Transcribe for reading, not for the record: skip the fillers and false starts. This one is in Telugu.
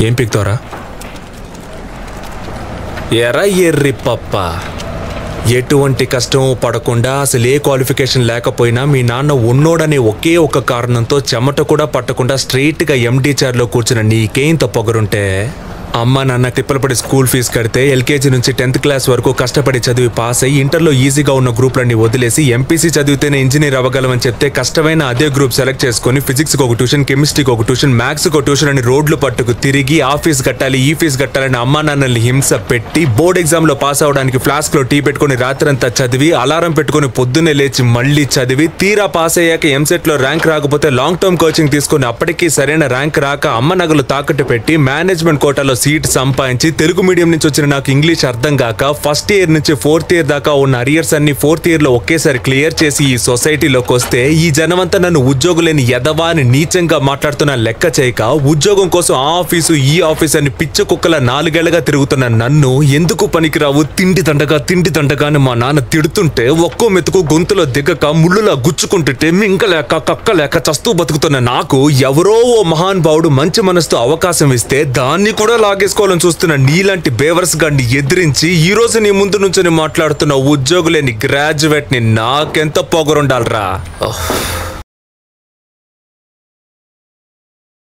ఏం పిక్తోరా? ఎరా ఎర్రి పప్ప, ఎటువంటి కష్టం పడకుండా అసలు ఏ క్వాలిఫికేషన్ లేకపోయినా మీ నాన్న ఉన్నోడనే ఒకే ఒక కారణంతో చెమట కూడా పట్టకుండా స్ట్రైట్గా ఎండీ చైర్లో కూర్చున్న నీకేంత పొగరుంటే అమ్మ నాన్న తిప్పలు పడి స్కూల్ ఫీజు కడితే ఎల్కేజీ నుంచి 10th క్లాస్ వరకు కష్టపడి చదివి పాస్ అయ్యి ఇంటర్లో ఈజీగా ఉన్న గ్రూప్లన్నీ వదిలేసి ఎంపీసీ చదివితేనే ఇంజనీర్ అవ్వగలమని చెప్తే కష్టమైన అదే గ్రూప్ సెలెక్ట్ చేసుకుని ఫిజిక్స్కి ఒక ట్యూషన్, కెమిస్ట్రీకి ఒక ట్యూషన్, మ్యాథ్స్కి ఒక ట్యూషన్ అని రోడ్లు పట్టుకు తిరిగి ఆ ఫీజు కట్టాలి ఈ ఫీజు కట్టాలని అమ్మా నాన్నల్ని హింస పెట్టి బోర్డ్ ఎగ్జామ్లో పాస్ అవడానికి ఫ్లాస్క్లో టీ పెట్టుకుని రాత్రంతా చదివి అలారం పెట్టుకుని పొద్దున్నే లేచి మళ్ళీ చదివి తీరా పాస్ అయ్యాక ఎంసెట్లో ర్యాంక్ రాకపోతే లాంగ్ టర్మ్ కోచింగ్ తీసుకుని అప్పటికీ సరైన ర్యాంక్ రాక అమ్మ నగలు తాకట్టు పెట్టి మేనేజ్మెంట్ కోటాలో సీట్ సంపాదించి తెలుగు మీడియం నుంచి వచ్చిన నాకు ఇంగ్లీష్ అర్థం కాక ఫస్ట్ ఇయర్ నుంచి 4th ఇయర్ దాకా ఉన్న అరియర్స్ అన్ని 4th ఇయర్ లో ఒకేసారి క్లియర్ చేసి ఈ సొసైటీలోకి వస్తే ఈ జనమంతా నన్ను ఉద్యోగులేని ఎదవా అని నీచంగా మాట్లాడుతున్న లెక్క చేయక ఉద్యోగం కోసం ఆ ఆఫీసు ఈ ఆఫీస్ అని పిచ్చ కుక్కల 4 ఏళ్లుగా తిరుగుతున్న నన్ను ఎందుకు పనికిరావు తిండి దండగా అని మా నాన్న తిడుతుంటే ఒక్కో మెతుకు గొంతులో దిగక ముళ్ళులా గుచ్చుకుంటుంటే మింగలేక కక్కలేక చస్తూ బతుకుతున్న నాకు ఎవరో ఓ మహానుభావుడు మంచి మనసుతో అవకాశం ఇస్తే దాన్ని కూడా లాగేసుకోవాలని చూస్తున్న నీలాంటి బేవర్స్ గాడిని ఎదిరించి ఈ రోజు నీ ముందు నుంచి మాట్లాడుతున్న ఉద్యోగులేని గ్రాడ్యుయేట్ ని నాకెంత పొగరుండాలరా.